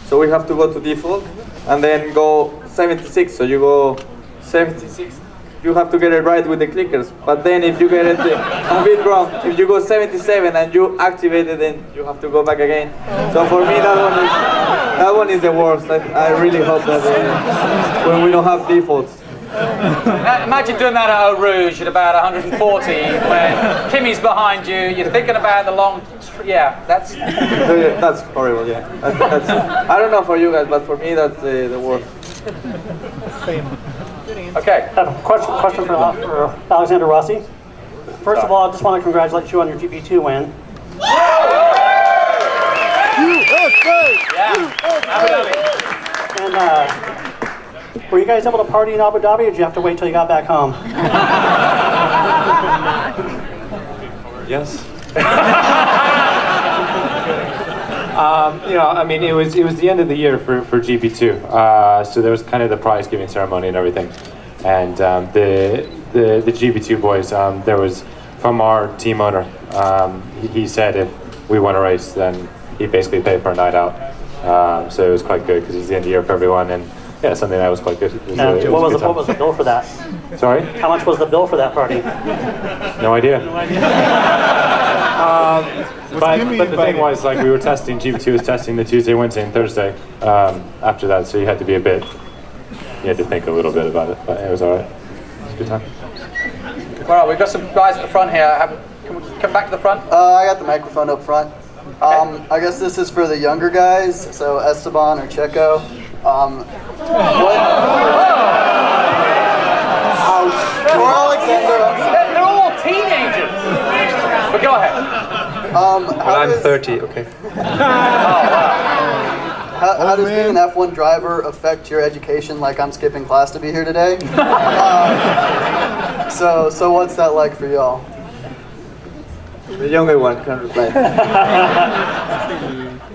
So we have to go to default and then go 76. So you go 76. You have to get it right with the clickers. But then if you get it a bit wrong, if you go 77 and you activate it, then you have to go back again. So for me, that one is the worst. I really hope that when we don't have defaults. Imagine doing that at Eau Rouge at about 140 when Kimmy's behind you, you're thinking about the long... Yeah, that's horrible, yeah. That's, I don't know for you guys, but for me that's the worst. Okay. I have a question for Alexander Rossi. First of all, I just want to congratulate you on your GP2 win. And were you guys able to party in Abu Dhabi, or did you have to wait till you got back home? Yes. You know, I mean, it was the end of the year for GP2, so there was kind of the prize giving ceremony and everything, and the GP2 boys, there was from our team owner. He said if we won a race, then he basically paid for a night out. So it was quite good because it's the end of the year for everyone, and yeah, Sunday night was quite good. What was the bill for that? Sorry? How much was the bill for that party? No idea. But the thing was, like, we were testing, GP2 was testing the Tuesday, Wednesday, and Thursday after that, so you had to think a little bit about it, but it was alright. It was a good time. Well, we've got some guys at the front here. Can we come back to the front? I got the microphone up front. I guess this is for the younger guys, so Esteban or Checo. They're all teenagers. But go ahead. I'm 30, okay. How does being an F1 driver affect your education? Like, I'm skipping class to be here today. So what's that like for y'all? The younger one can reply.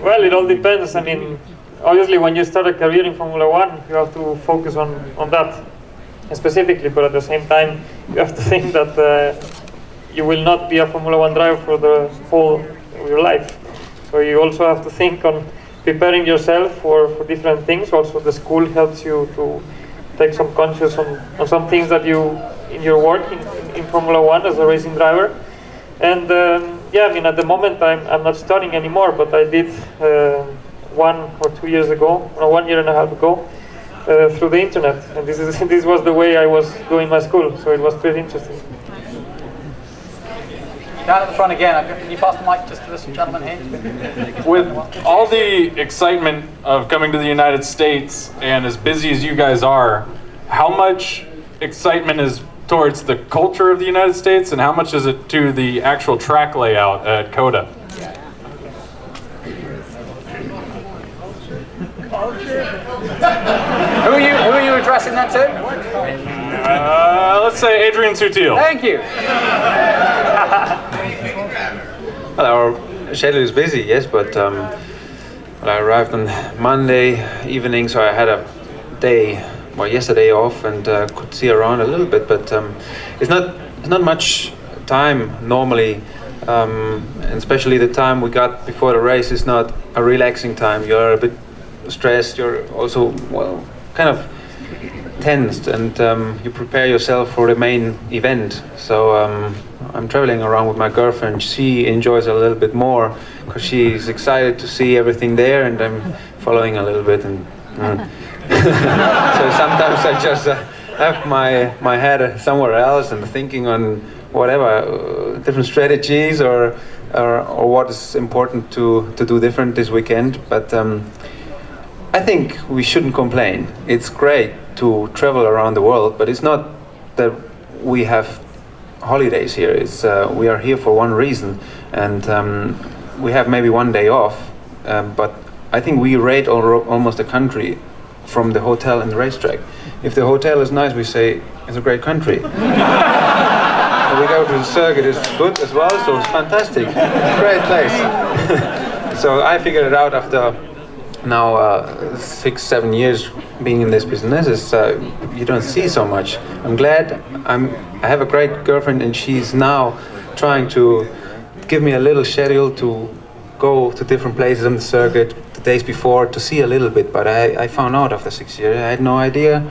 Well, it all depends. I mean, obviously, when you start a career in Formula One, you have to focus on that specifically, but at the same time, you have to think that you will not be a Formula One driver for the whole of your life. So you also have to think on preparing yourself for different things. Also, the school helps you to take some conscious on some things that you, in your work in Formula One as a racing driver. And yeah, I mean, at the moment I'm not studying anymore, but I did 1 or 2 years ago, or 1 year and a half ago, through the internet. And this was the way I was doing my school, so it was pretty interesting. Down at the front again. Can you pass the mic just to this gentleman here? With all the excitement of coming to the United States and as busy as you guys are, how much excitement is towards the culture of the United States and how much is it to the actual track layout at COTA? Who are you addressing that to? Let's say Adrian Sutil. Thank you. Well, our schedule is busy, yes, but well, I arrived on Monday evening, so I had a day, well, yesterday off, and could see around a little bit, but it's not much time normally, and especially the time we got before the race is not a relaxing time. You're a bit stressed, you're also, well, kind of tensed, and you prepare yourself for the main event. So I'm traveling around with my girlfriend. She enjoys a little bit more because she's excited to see everything there, and I'm following a little bit. And so sometimes I just have my head somewhere else and thinking on whatever different strategies or what is important to do different this weekend. But I think we shouldn't complain. It's great to travel around the world, but it's not that we have holidays here. It's we are here for one reason, and we have maybe one day off, but I think we rate almost a country from the hotel and the racetrack. If the hotel is nice, we say it's a great country. We go to the circuit, it's good as well, so it's fantastic. Great place. So I figured it out after now 6-7 years being in this business. Is you don't see so much. I'm glad I have a great girlfriend, and she's now trying to give me a little schedule to go to different places on the circuit the days before to see a little bit. But I found out after 6 years I had no idea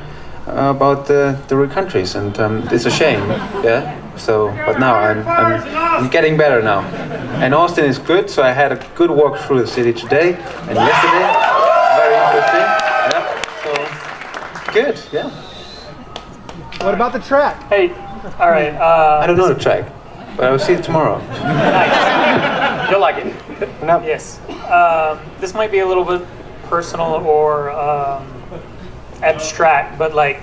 about the countries, and it's a shame. Yeah. So, but now I'm getting better now. And Austin is good, so I had a good walk through the city today and yesterday. Very interesting. Yeah. So good. Yeah. What about the track? Hey, all right. I don't know the track, but I'll see it tomorrow. Nice. You'll like it. No. Yes. This might be a little bit personal or abstract, but like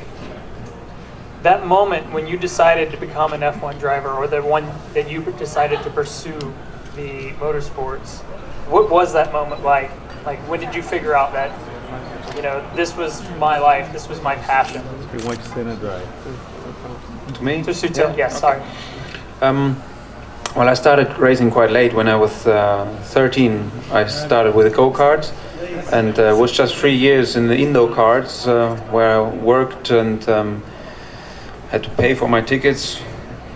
that moment when you decided to become an F1 driver, or the one that you decided to pursue the motorsports, what was that moment like? Like, when did you figure out that, you know, this was my life, this was my passion? You want to stay and drive? To me? To Sutil, yes, sorry. Well, I started racing quite late. When I was 13, I started with the go-karts, and was just 3 years in the indoor karts where I worked and had to pay for my tickets.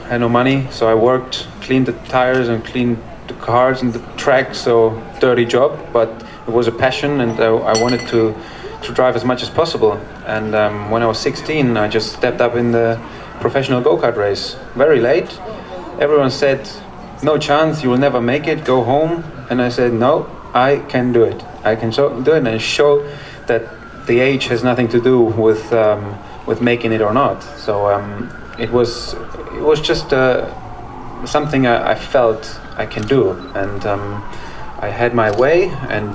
I had no money, so I worked, cleaned the tires and cleaned the cars and the track. So dirty job, but it was a passion, and I wanted to to drive as much as possible. And when I was 16, I just stepped up in the professional go-kart race very late. Everyone said, no chance, you will never make it, go home. And I said, no, I can do it. I can do it and show that the age has nothing to do with making it or not. So it was just something I felt I can do, and I had my way, and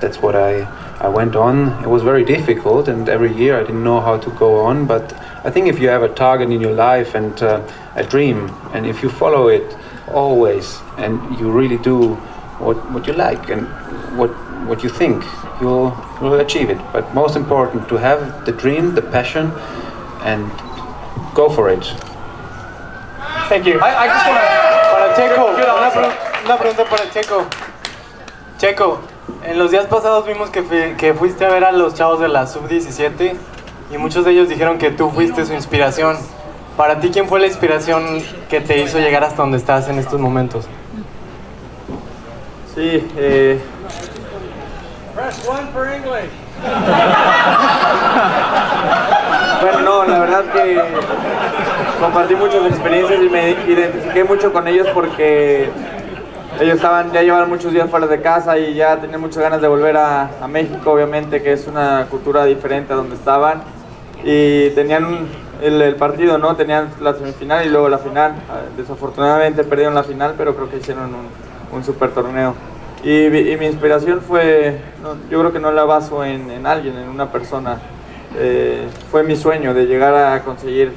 that's what I went on. It was very difficult, and every year I didn't know how to go on, but I think if you have a target in your life and a dream, and if you follow it always, and you really do what you like and what you think, you'll achieve it. But most important, to have the dream, the passion, and go for it. Thank you. I just want to, para Checo, una pregunta para Checo. Checo, en los días pasados vimos que fuiste a ver a los chavos de la Sub-17 y muchos de ellos dijeron que tú fuiste su inspiración. Para ti, ¿quién fue la inspiración que te hizo llegar hasta donde estás en estos momentos? Sí, Press 1 for English. Bueno, no, la verdad que compartí muchas experiencias y me identifiqué mucho con ellos porque ellos ya llevaban muchos días fuera de casa y ya tenían muchas ganas de volver a México, obviamente, que es una cultura diferente a donde estaban, y tenían el partido, ¿no? Tenían la semifinal y luego la final. Desafortunadamente perdieron la final, pero creo que hicieron un super torneo. Y mi inspiración fue, yo creo que no la baso en alguien, en una persona. Fue mi sueño de llegar a conseguir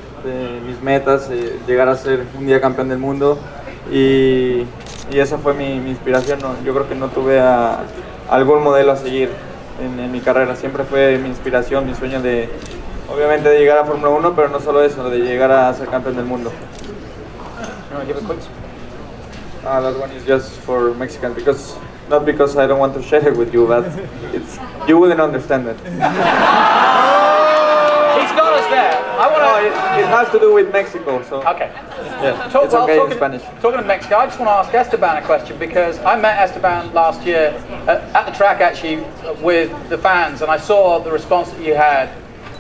mis metas, llegar a ser un día campeón del mundo, y esa fue mi inspiración. Yo creo que no tuve algún modelo a seguir en mi carrera. Siempre fue mi inspiración, mi sueño obviamente de llegar a Fórmula 1, pero no solo eso, de llegar a ser campeón del mundo. That one is just for Mexicans, not because I don't want to share it with you, but you wouldn't understand it. He's got us there. It has to do with Mexico, so. Okay. Yeah, it's okay in Spanish. Talking of Mexico, I just want to ask Esteban a question, because I met Esteban last year at the track, actually, with the fans, and I saw the response that you had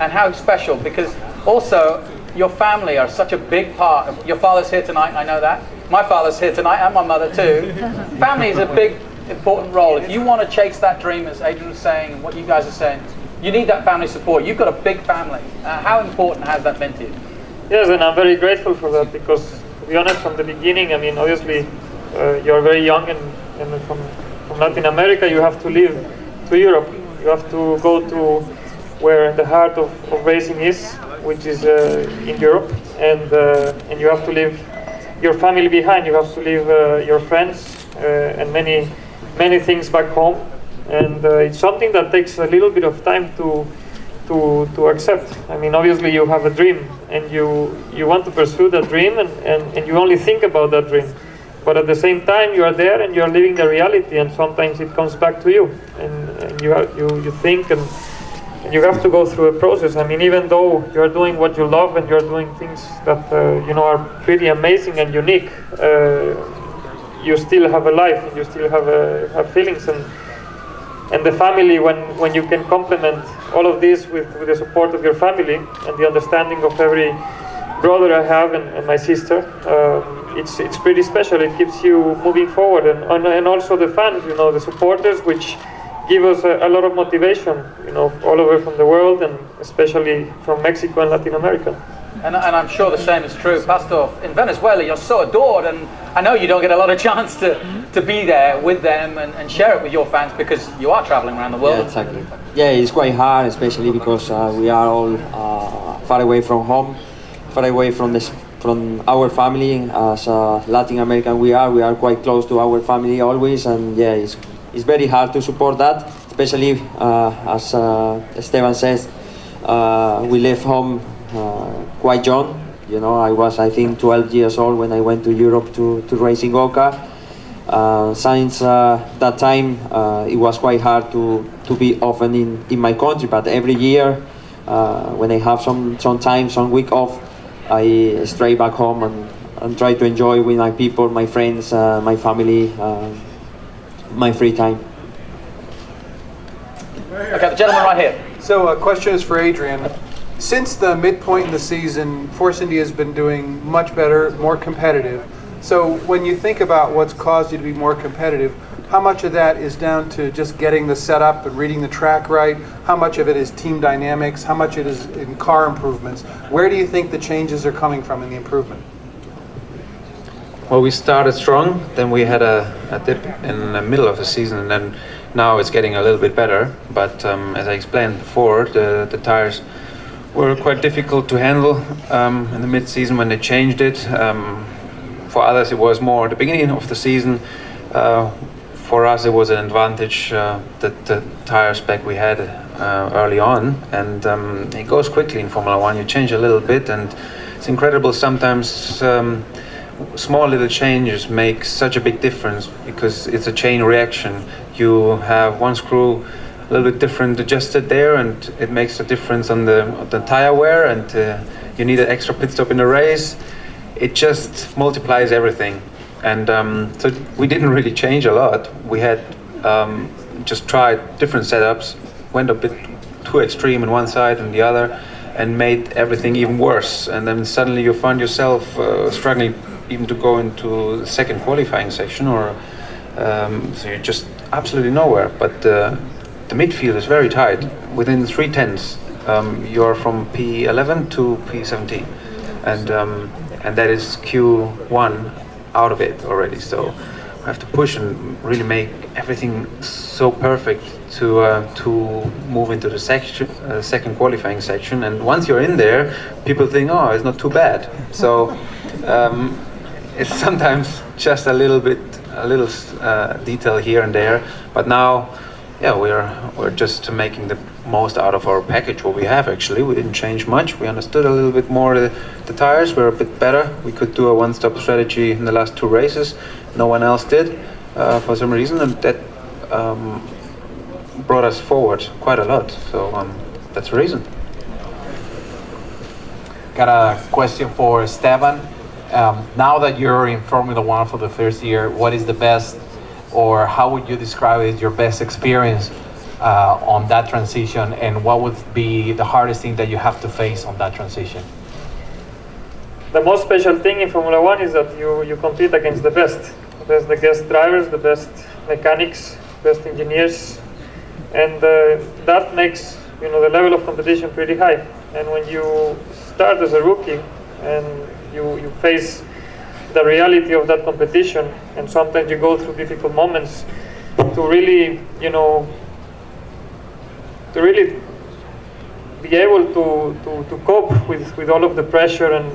and how special, because also your family are such a big part. Your father's here tonight, I know that. My father's here tonight, and my mother too. Family is a big, important role. If you want to chase that dream, as Adrian was saying, and what you guys are saying, you need that family support. You've got a big family. How important has that been to you? Yes, and I'm very grateful for that, because, to be honest, from the beginning, I mean, obviously, you're very young, and from Latin America, you have to live to Europe. You have to go to where the heart of racing is, which is in Europe, and you have to leave your family behind. You have to leave your friends and many things back home, and it's something that takes a little bit of time to accept. I mean, obviously you have a dream, and you want to pursue that dream, and you only think about that dream, but at the same time you are there and you are living the reality, and sometimes it comes back to you, and you think, and you have to go through a process. I mean, even though you're doing what you love and you're doing things that are pretty amazing and unique, you still have a life, and you still have feelings, and the family, when you can complement all of this with the support of your family and the understanding of every brother I have and my sister, it's pretty special. It keeps you moving forward, and also the fans, the supporters, which give us a lot of motivation, all over from the world, and especially from Mexico and Latin America. And I'm sure the same is true, Pastor. In Venezuela, you're so adored, and I know you don't get a lot of chance to be there with them and share it with your fans, because you are traveling around the world. Yeah, exactly. Yeah, it's quite hard, especially because we are all far away from home, far away from our family. As Latin American, we are quite close to our family always, and yeah, it's very hard to support that, especially as Esteban says, we left home quite young. I was, I think, 12 years old when I went to Europe to race in go-kart. Since that time, it was quite hard to be often in my country, but every year when I have some time, some week off, I stray back home and try to enjoy with my people, my friends, my family, my free time. Okay, the gentleman right here. So a question is for Adrian. Since the midpoint in the season, Force India has been doing much better, more competitive. So when you think about what's caused you to be more competitive, how much of that is down to just getting the setup and reading the track right? How much of it is team dynamics? How much it is in car improvements? Where do you think the changes are coming from in the improvement? Well, we started strong, then we had a dip in the middle of the season, and then now it's getting a little bit better. But as I explained before, the tires were quite difficult to handle in the mid-season when they changed it. For others, it was more at the beginning of the season. For us, it was an advantage that the tire spec we had early on, and it goes quickly in Formula One. You change a little bit, and it's incredible sometimes. Small little changes make such a big difference because it's a chain reaction. You have one screw a little bit different adjusted there, and it makes a difference on the tire wear, and you need an extra pit stop in the race. It just multiplies everything. And so we didn't really change a lot. We had just tried different setups, went a bit too extreme on one side and the other, and made everything even worse. And then suddenly you find yourself struggling even to go into the second qualifying section, or so you're just absolutely nowhere. But the midfield is very tight. Within 3/10, you're from P11 to P17, and that is Q1 out of it already. So we have to push and really make everything so perfect to move into the second qualifying section. And once you're in there, people think, oh, it's not too bad. So it's sometimes just a little detail here and there. But now, yeah, we're just making the most out of our package, what we have actually. We didn't change much. We understood a little bit more the tires were a bit better. We could do a one-stop strategy in the last 2 races. No one else did for some reason, and that brought us forward quite a lot. So that's the reason. Got a question for Esteban. Now that you're in Formula One for the first year, what is the best, or how would you describe it, your best experience on that transition, and what would be the hardest thing that you have to face on that transition? The most special thing in Formula One is that you compete against the best drivers, the best mechanics, best engineers, and that makes the level of competition pretty high. And when you start as a rookie and you face the reality of that competition, and sometimes you go through difficult moments, to really be able to cope with all of the pressure and